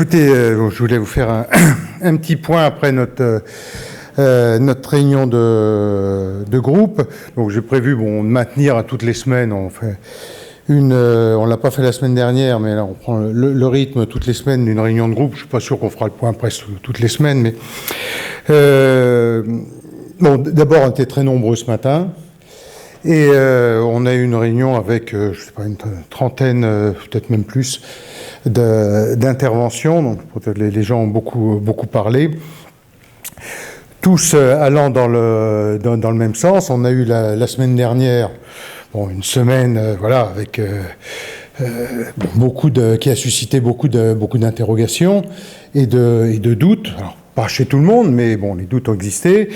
Écoutez, je voulais vous faire un petit point après notre réunion de groupe. Donc j'ai prévu de maintenir toutes les semaines. On l'a pas fait la semaine dernière, mais là on prend le rythme toutes les semaines d'une réunion de groupe. Je suis pas sûr qu'on fera le point presque toutes les semaines, mais d'abord on était très nombreux ce matin. Et on a eu une réunion avec, je sais pas, une trentaine, peut-être même plus, d'interventions. Donc peut-être les gens ont beaucoup parlé. Tous allant dans le même sens. On a eu la semaine dernière, une semaine, avec qui a suscité beaucoup d'interrogations et de doutes. Alors, pas chez tout le monde, mais les doutes ont existé.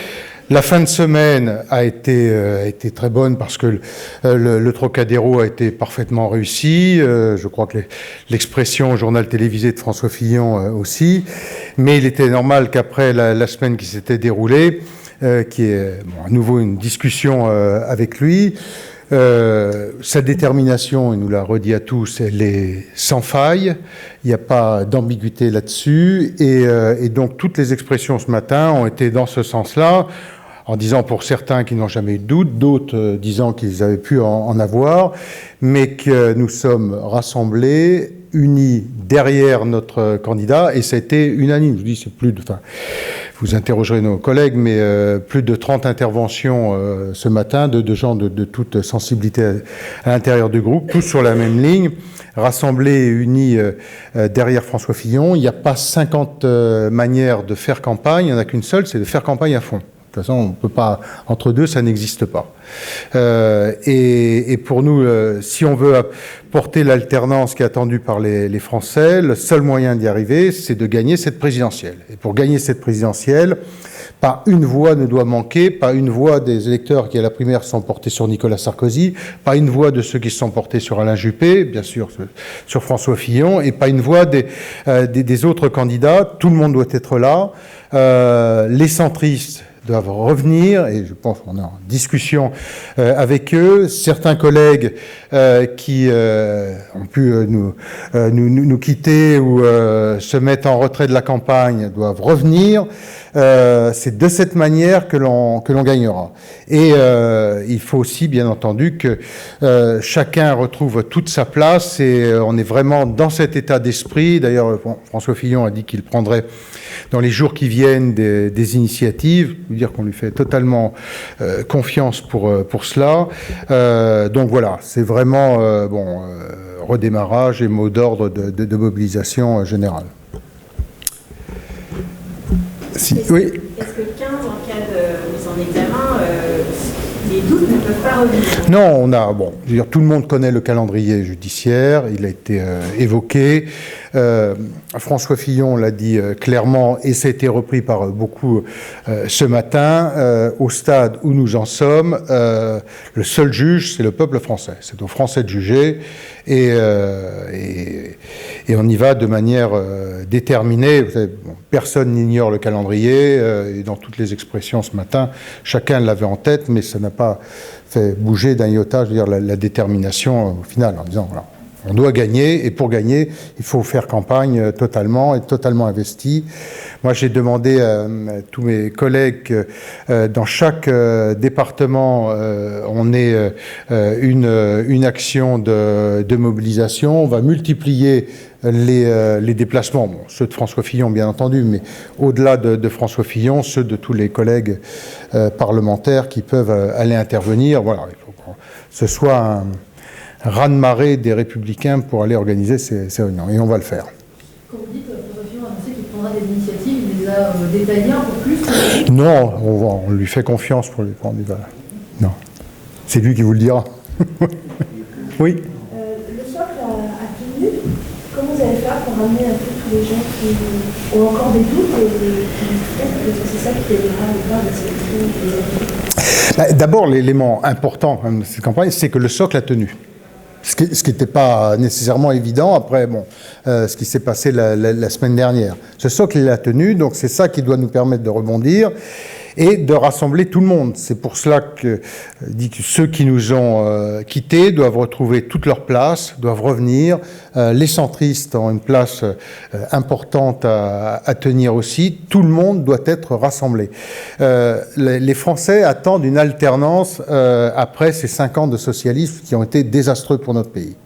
La fin de semaine a été très bonne parce que le Trocadéro a été parfaitement réussi. Je crois que l'expression au journal télévisé de François Fillon aussi. Mais il était normal qu'après la semaine qui s'était déroulée, qui est à nouveau une discussion avec lui, sa détermination, il nous l'a redit à tous, elle est sans faille. Il n'y a pas d'ambiguïté là-dessus. Et donc toutes les expressions ce matin ont été dans ce sens-là, en disant pour certains qui n'ont jamais eu de doute, d'autres disant qu'ils avaient pu en avoir, mais que nous sommes rassemblés, unis derrière notre candidat, et ça a été unanime. Je vous dis, c'est plus de... Vous interrogerez nos collègues, mais plus de 30 interventions ce matin de gens de toute sensibilité à l'intérieur du groupe, tous sur la même ligne, rassemblés et unis derrière François Fillon. Il n'y a pas 50 manières de faire campagne, il n'y en a qu'une seule, c'est de faire campagne à fond. De toute façon, on ne peut pas, entre deux, ça n'existe pas. Et pour nous, si on veut porter l'alternance qui est attendue par les Français, le seul moyen d'y arriver, c'est de gagner cette présidentielle. Et pour gagner cette présidentielle, pas une voix ne doit manquer, pas une voix des électeurs qui à la primaire sont portés sur Nicolas Sarkozy, pas une voix de ceux qui se sont portés sur Alain Juppé, bien sûr sur François Fillon, et pas une voix des autres candidats. Tout le monde doit être là. Les centristes doivent revenir, et je pense qu'on est en discussion avec eux. Certains collègues qui ont pu nous quitter ou se mettre en retrait de la campagne doivent revenir. C'est de cette manière que l'on gagnera. Et il faut aussi, bien entendu, que chacun retrouve toute sa place, et on est vraiment dans cet état d'esprit. D'ailleurs, François Fillon a dit qu'il prendrait dans les jours qui viennent des initiatives. Je veux dire qu'on lui fait totalement confiance pour cela. Donc voilà, c'est vraiment redémarrage et mot d'ordre de mobilisation générale. Oui. Est-ce que 15, en cas de mise en examen, les doutes ne peuvent pas revenir? Non, je veux dire, tout le monde connaît le calendrier judiciaire, il a été évoqué. François Fillon l'a dit clairement, et ça a été repris par beaucoup ce matin. Au stade où nous en sommes, le seul juge, c'est le peuple français. C'est aux Français de juger, et on y va de manière déterminée. Vous savez, personne n'ignore le calendrier, et dans toutes les expressions ce matin, chacun l'avait en tête, mais ça n'a pas fait bouger d'un iota, je veux dire, la détermination au final, en disant voilà, on doit gagner, et pour gagner, il faut faire campagne totalement, être totalement investi. Moi, j'ai demandé à tous mes collègues que dans chaque département, on ait une action de mobilisation. On va multiplier les déplacements, ceux de François Fillon bien entendu, mais au-delà de François Fillon, ceux de tous les collègues parlementaires qui peuvent aller intervenir. Voilà, il faut que ce soit un raz-de-marée des Républicains pour aller organiser ces réunions, et on va le faire. Quand vous dites François Fillon a annoncé qu'il prendra des initiatives, il les a détaillées un peu plus? Non, on lui fait confiance pour les prendre. Non, c'est lui qui vous le dira. Oui. Le socle a tenu. Comment vous allez faire pour ramener un peu tous les gens qui ont encore des doutes et qui pensent que c'est ça qui donnera le pas de la sélection? D'abord, l'élément important de cette campagne, c'est que le socle a tenu. Ce qui n'était pas nécessairement évident après ce qui s'est passé la semaine dernière. Ce socle, il a tenu, donc c'est ça qui doit nous permettre de rebondir. et de rassembler tout le monde. C'est pour cela que dit que ceux qui nous ont quittés doivent retrouver toute leur place, doivent revenir. Les centristes ont une place importante à tenir aussi. Tout le monde doit être rassemblé. Les Français attendent une alternance après ces 5 ans de socialisme qui ont été désastreux pour notre pays.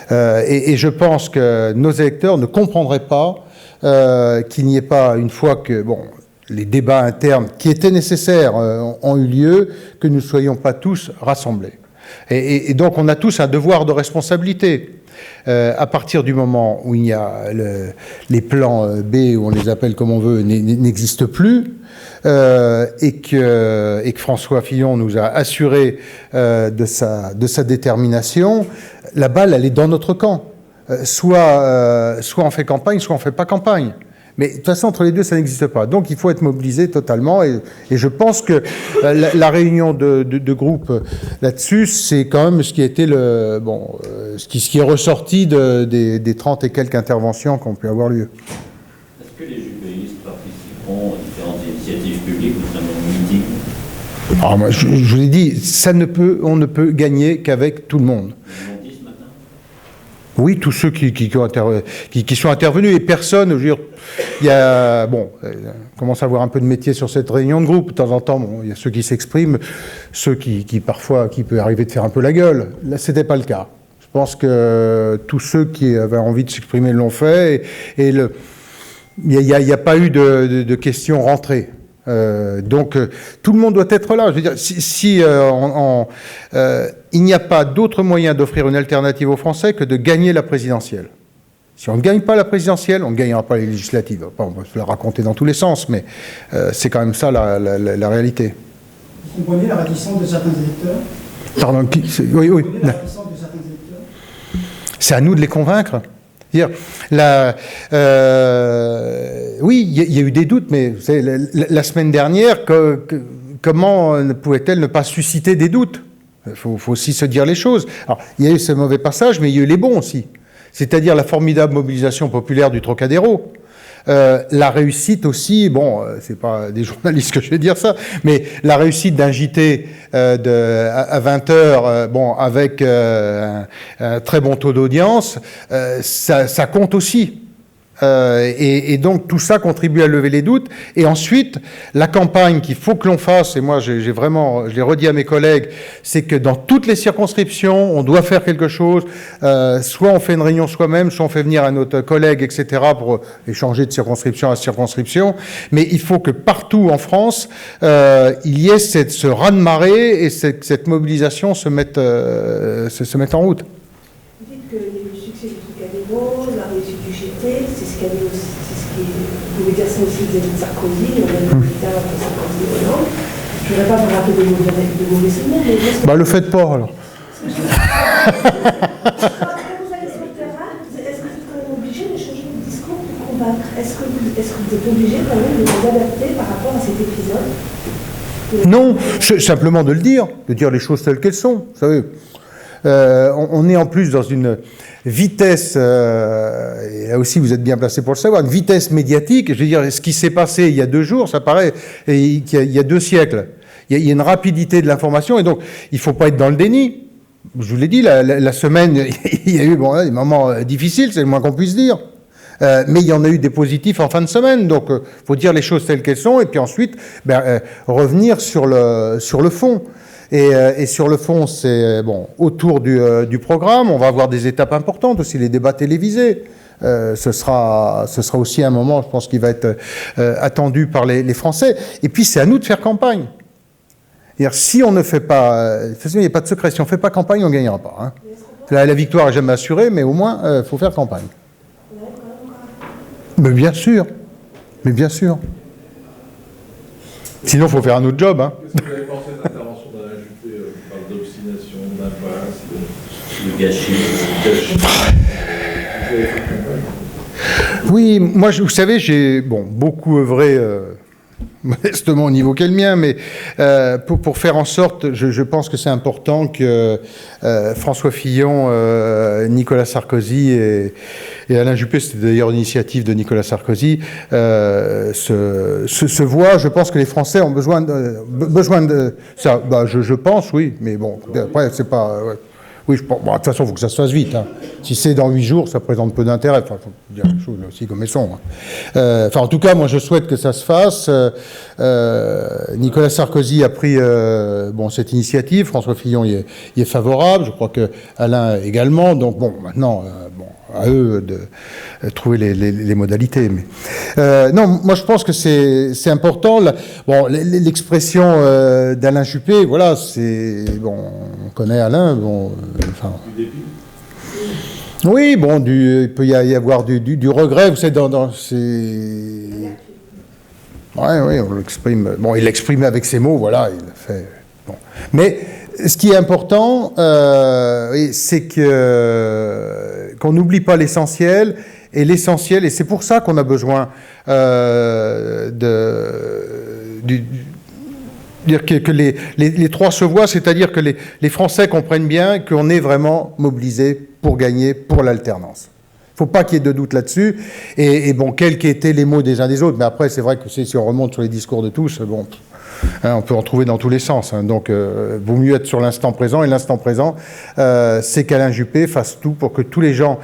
Et je pense que nos électeurs ne comprendraient pas qu'il n'y ait pas, une fois que les débats internes qui étaient nécessaires ont eu lieu, que nous ne soyons pas tous rassemblés. Et donc on a tous un devoir de responsabilité. À partir du moment où il y a les plans B, ou on les appelle comme on veut, n'existent plus, et que François Fillon nous a assuré de sa détermination, la balle, elle est dans notre camp. Soit on fait campagne, soit on ne fait pas campagne. Mais de toute façon, entre les deux, ça n'existe pas. Donc, il faut être mobilisé totalement. Et je pense que la réunion de groupe là-dessus, c'est quand même ce qui a été ce qui est ressorti des 30 et quelques interventions qui ont pu avoir lieu. Est-ce que les jupéistes participeront aux différentes initiatives publiques, notamment aux meetings? Alors, moi, je vous l'ai dit, on ne peut gagner qu'avec tout le monde. Oui, tous ceux qui sont intervenus, et personne, je veux dire, il y a, on commence à avoir un peu de métier sur cette réunion de groupe, de temps en temps, il y a ceux qui s'expriment, ceux qui parfois, qui peut arriver de faire un peu la gueule. Là, c'était pas le cas. Je pense que tous ceux qui avaient envie de s'exprimer l'ont fait, et il n'y a pas eu de questions rentrées. Donc, tout le monde doit être là. Je veux dire, il n'y a pas d'autre moyen d'offrir une alternative aux Français que de gagner la présidentielle. Si on ne gagne pas la présidentielle, on ne gagnera pas les législatives. On va se la raconter dans tous les sens, mais c'est quand même ça la réalité. Vous comprenez la réticence de certains électeurs? Pardon, oui. Vous comprenez la réticence de certains électeurs? C'est à nous de les convaincre. Oui, il y a eu des doutes, mais vous savez, la semaine dernière, comment pouvait-elle ne pas susciter des doutes? Il faut aussi se dire les choses. Alors, il y a eu ce mauvais passage, mais il y a eu les bons aussi. C'est-à-dire la formidable mobilisation populaire du Trocadéro. La réussite aussi, c'est pas des journalistes que je vais dire ça, mais la réussite d'un JT à 20h, avec un très bon taux d'audience, ça compte aussi. Et donc tout ça contribue à lever les doutes. Et ensuite, la campagne qu'il faut que l'on fasse, et moi je l'ai redit à mes collègues, c'est que dans toutes les circonscriptions, on doit faire quelque chose. Soit on fait une réunion soi-même, soit on fait venir un autre collègue, etc., pour échanger de circonscription à circonscription. Mais il faut que partout en France, il y ait ce raz-de-marée et cette mobilisation se mette en route. Vous dites qu'il y a eu le succès du Trocadéro, la réussite du GT, c'est ce vous pouvez dire ça aussi vis-à-vis de Sarkozy, on a eu plus tard après Sarkozy et Hollande. Je ne voudrais pas vous rappeler de mauvais souvenirs, mais... le faites pas, alors. Quand vous allez sur le terrain, est-ce que vous êtes quand même obligé de changer de discours pour convaincre? Est-ce que vous êtes obligé quand même de vous adapter par rapport à cet épisode? Non, simplement de le dire les choses telles qu'elles sont, vous savez. On est en plus dans une vitesse, et là aussi vous êtes bien placé pour le savoir, une vitesse médiatique. Je veux dire, ce qui s'est passé il y a 2 jours, ça paraît il y a 2 siècles. Il y a une rapidité de l'information, et donc il ne faut pas être dans le déni. Je vous l'ai dit, la semaine, il y a eu des moments difficiles, c'est le moins qu'on puisse dire. Mais il y en a eu des positifs en fin de semaine, donc il faut dire les choses telles qu'elles sont, et puis ensuite revenir sur le fond. Et sur le fond, c'est autour du programme, on va avoir des étapes importantes aussi, les débats télévisés. Ce sera aussi un moment, je pense, qui va être attendu par les Français. Et puis c'est à nous de faire campagne. C'est-à-dire, si on ne fait pas, de toute façon, il n'y a pas de secret, si on ne fait pas campagne, on ne gagnera pas. Hein. La victoire n'est jamais assurée, mais au moins, il faut faire campagne. Mais bien sûr. Sinon, il faut faire un autre job. Hein. Qu'est-ce que vous avez pensé de l'intervention d'Alain Juppé qui parle d'obstination, d'impasse, Le gâchis. Vous avez fait campagne? Oui, moi, vous savez, j'ai beaucoup œuvré modestement au niveau qu'est le mien, mais pour faire en sorte, je pense que c'est important que François Fillon, Nicolas Sarkozy et Alain Juppé, c'était d'ailleurs l'initiative de Nicolas Sarkozy, se voient. Je pense que les Français ont besoin de ça. Bah, je pense, oui, mais bon, après, c'est pas... Ouais. Oui, bon, de toute façon, il faut que ça se fasse vite. Hein. Si c'est dans 8 jours, ça présente peu d'intérêt. Enfin, il faut dire les choses aussi comme elles sont. Hein. En tout cas, moi, je souhaite que ça se fasse. Nicolas Sarkozy a pris cette initiative. François Fillon y est favorable. Je crois que Alain également. Donc, bon, maintenant, à eux de trouver les modalités. Mais, non, moi, je pense que c'est important. L'expression d'Alain Juppé, voilà, c'est... Bon, on connaît Alain, bon... Du dépit. Oui, bon, il peut y avoir du regret, vous savez, c'est... Oui, on l'exprime... Bon, il l'exprime avec ses mots, voilà, il a fait... Bon. Mais ce qui est important, c'est qu'on n'oublie pas l'essentiel, et c'est pour ça qu'on a besoin dire que les trois se voient, c'est-à-dire que les Français comprennent bien qu'on est vraiment mobilisés pour gagner, pour l'alternance. Il ne faut pas qu'il y ait de doute là-dessus. Et bon, quels qu'étaient les mots des uns des autres, mais après, c'est vrai que si on remonte sur les discours de tous, bon, hein, on peut en trouver dans tous les sens. Hein. Donc, vaut mieux être sur l'instant présent. Et l'instant présent, c'est qu'Alain Juppé fasse tout pour que tous les gens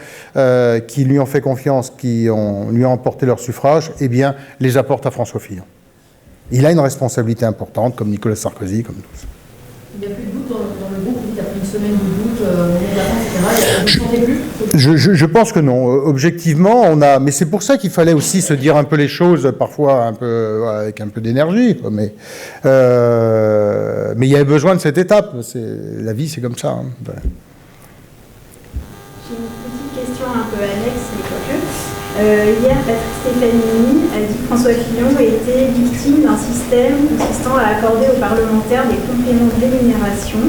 qui lui ont fait confiance, lui ont apporté leur suffrage, eh bien, les apportent à François Fillon. Il a une responsabilité importante, comme Nicolas Sarkozy, comme tous. Il n'y a plus de doute dans le groupe, il y a plus une semaine de doute, etc. Vous ne sentez plus? Je pense que non. Objectivement, on a... Mais c'est pour ça qu'il fallait aussi se dire un peu les choses, parfois un peu, avec un peu d'énergie. Mais il y avait besoin de cette étape. La vie, c'est comme ça. Hein. J'ai une petite question un peu annexe, mais pas que. Hier, Patrick Stefanini a dit que François Fillon était victime d'un système consistant à accorder aux parlementaires des compléments de rémunération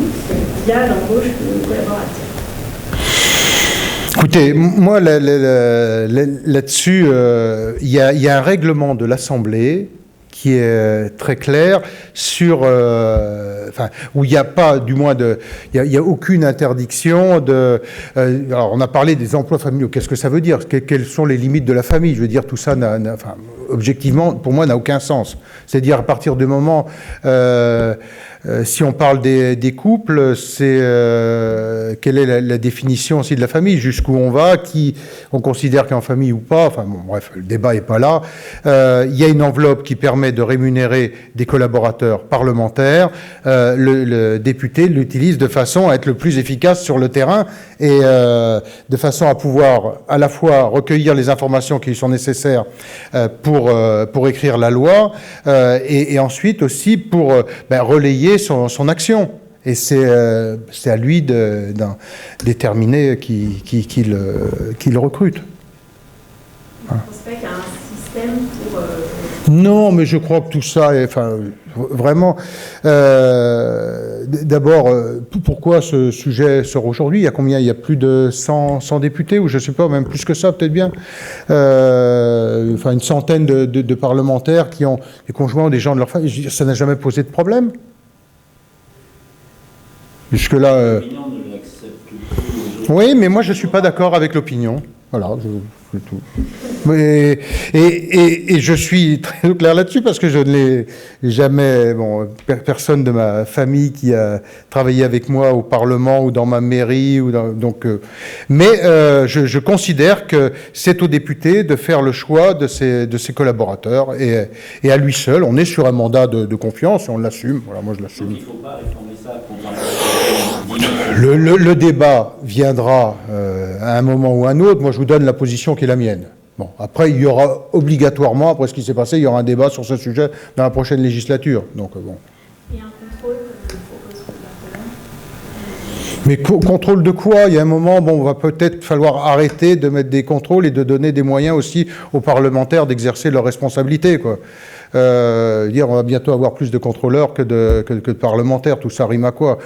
via l'embauche de collaborateurs. Écoutez, moi, là-dessus, il y a un règlement de l'Assemblée qui est très clair sur, où il n'y a pas, du moins, il n'y a aucune interdiction de... alors, on a parlé des emplois familiaux. Qu'est-ce que ça veut dire? Quelles sont les limites de la famille? Je veux dire, tout ça, objectivement, pour moi, n'a aucun sens. C'est-à-dire, à partir du moment... si on parle des couples, c'est quelle est la définition aussi de la famille, jusqu'où on va, qui on considère qu'en famille ou pas, enfin bon, bref, le débat n'est pas là. Il y a une enveloppe qui permet de rémunérer des collaborateurs parlementaires. Le député l'utilise de façon à être le plus efficace sur le terrain et de façon à pouvoir à la fois recueillir les informations qui sont nécessaires pour écrire la loi et ensuite aussi pour relayer son action. Et c'est à lui de déterminer qui le recrute. Je ne pense pas qu'il y a un système pour... Non, mais je crois que tout ça est... Vraiment... D'abord, pourquoi ce sujet sort aujourd'hui? Il y a combien? Il y a plus de 100 députés, ou je ne sais pas, même plus que ça, peut-être bien. Une centaine de parlementaires qui ont des conjoints ou des gens de leur famille. Ça n'a jamais posé de problème. Jusque-là... Oui, mais moi, je ne suis pas d'accord avec l'opinion. Voilà, c'est tout. Et je suis très clair là-dessus parce que je ne l'ai jamais... Bon, personne de ma famille qui a travaillé avec moi au Parlement ou dans ma mairie. Mais je considère que c'est aux députés de faire le choix de ses collaborateurs et à lui seul. On est sur un mandat de confiance et on l'assume. Voilà, moi, je l'assume. Donc il ne faut pas réformer ça contre le débat viendra à un moment ou à un autre. Moi, je vous donne la position qui est la mienne. Bon, après, il y aura obligatoirement, après ce qui s'est passé, il y aura un débat sur ce sujet dans la prochaine législature. Donc, bon. Et un contrôle que propose le Mais contrôle de quoi? Il y a un moment, bon, va peut-être falloir arrêter de mettre des contrôles et de donner des moyens aussi aux parlementaires d'exercer leurs responsabilités, quoi. On va bientôt avoir plus de contrôleurs que de parlementaires. Tout ça rime à quoi?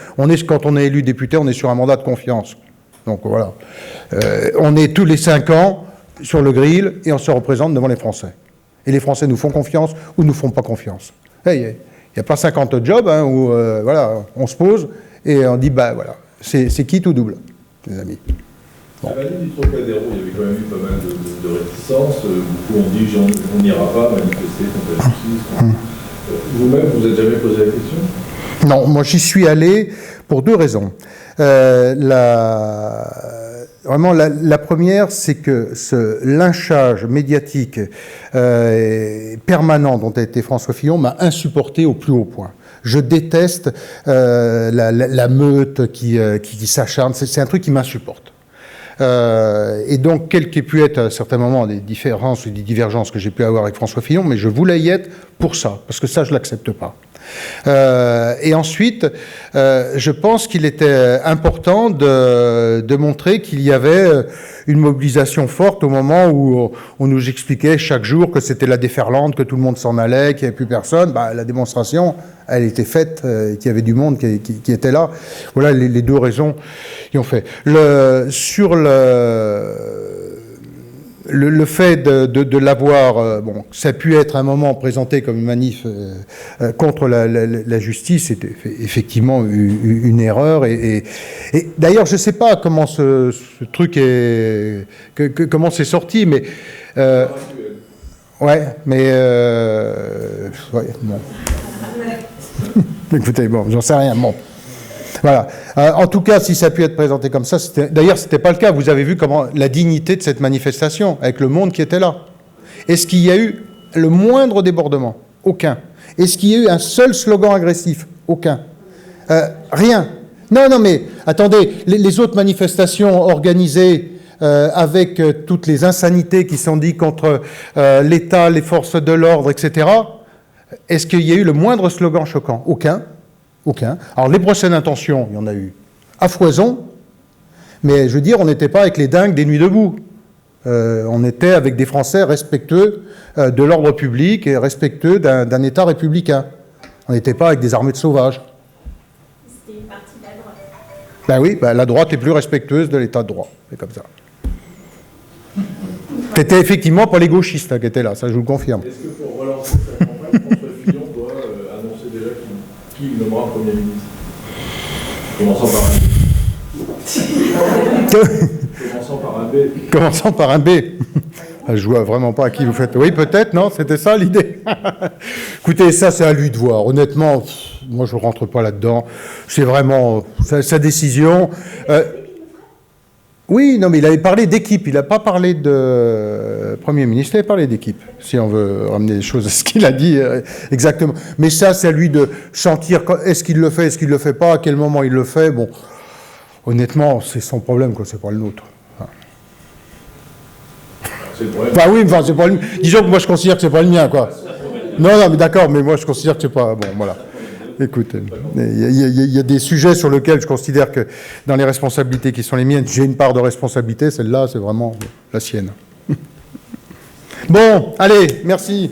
Quand on est élu député, on est sur un mandat de confiance. Donc voilà. On est tous les 5 ans sur le grill et on se représente devant les Français. Et les Français nous font confiance ou nous font pas confiance. Il n'y a pas 50 jobs où voilà, on se pose et on dit, bah voilà, c'est quitte ou double, les amis. Bon. À la ligne du Trocadéro, il y avait quand même eu pas mal de réticences. Beaucoup ont dit on n'ira pas manifester contre la justice. Vous-même, vous n'êtes jamais posé la question? Non, moi j'y suis allé pour deux raisons. Vraiment, la première, c'est que ce lynchage médiatique permanent dont a été François Fillon m'a insupporté au plus haut point. Je déteste la meute qui s'acharne. C'est un truc qui m'insupporte. Et donc, quel qu'ait pu être à certains moments des différences ou des divergences que j'ai pu avoir avec François Fillon, mais je voulais y être pour ça, parce que ça, je l'accepte pas. Et ensuite, je pense qu'il était important de montrer qu'il y avait une mobilisation forte au moment où on nous expliquait chaque jour que c'était la déferlante, que tout le monde s'en allait, qu'il n'y avait plus personne. Bah, la démonstration, elle était faite, qu'il y avait du monde qui était là. Voilà les deux raisons qui ont fait. Sur le fait de l'avoir, bon, ça a pu être à un moment présenté comme une manif contre la justice, c'était effectivement une erreur. Et d'ailleurs, je ne sais pas comment ce truc comment c'est sorti, mais ouais, mais ouais, bon. Écoutez, bon, j'en sais rien. Bon. Voilà. En tout cas, si ça a pu être présenté comme ça, d'ailleurs, ce n'était pas le cas. Vous avez vu comment la dignité de cette manifestation, avec le monde qui était là. Est-ce qu'il y a eu le moindre débordement? Aucun. Est-ce qu'il y a eu un seul slogan agressif? Aucun. Rien. Non, mais attendez, les autres manifestations organisées avec toutes les insanités qui sont dites contre l'État, les forces de l'ordre, etc., est-ce qu'il y a eu le moindre slogan choquant? Aucun. Aucun. Alors, les procès d'intention, il y en a eu à foison, mais je veux dire, on n'était pas avec les dingues des Nuits debout. On était avec des Français respectueux de l'ordre public et respectueux d'un État républicain. On n'était pas avec des armées de sauvages. C'était une partie de la droite. Ben oui, la droite est plus respectueuse de l'État de droit. C'est comme ça. C'était effectivement pas les gauchistes qui étaient là, ça je vous le confirme. Est-ce que pour relancer sa campagne, François Fillon doit annoncer déjà qui il nommera Premier ministre? Commençant par un B. Commençant par un B. Je vois vraiment pas à qui vous faites. Oui, peut-être, non? C'était ça l'idée. Écoutez, ça c'est à lui de voir. Honnêtement, moi je rentre pas là-dedans. C'est vraiment sa décision. Oui, non, mais il avait parlé d'équipe. Il n'a pas parlé de Premier ministre. Il avait parlé d'équipe. Si on veut ramener les choses à ce qu'il a dit exactement. Mais ça, c'est à lui de sentir. Est-ce qu'il le fait? Est-ce qu'il le fait pas? À quel moment il le fait? Bon, honnêtement, c'est son problème, quoi. C'est pas le nôtre. C'est le problème. Enfin, oui, enfin, c'est pas le... Disons que moi, je considère que c'est pas le mien, quoi. Non, mais d'accord, mais moi, je considère que c'est pas... Bon, voilà. Écoutez, il y a des sujets sur lesquels je considère que, dans les responsabilités qui sont les miennes, j'ai une part de responsabilité. Celle-là, c'est vraiment la sienne. Bon, allez, merci.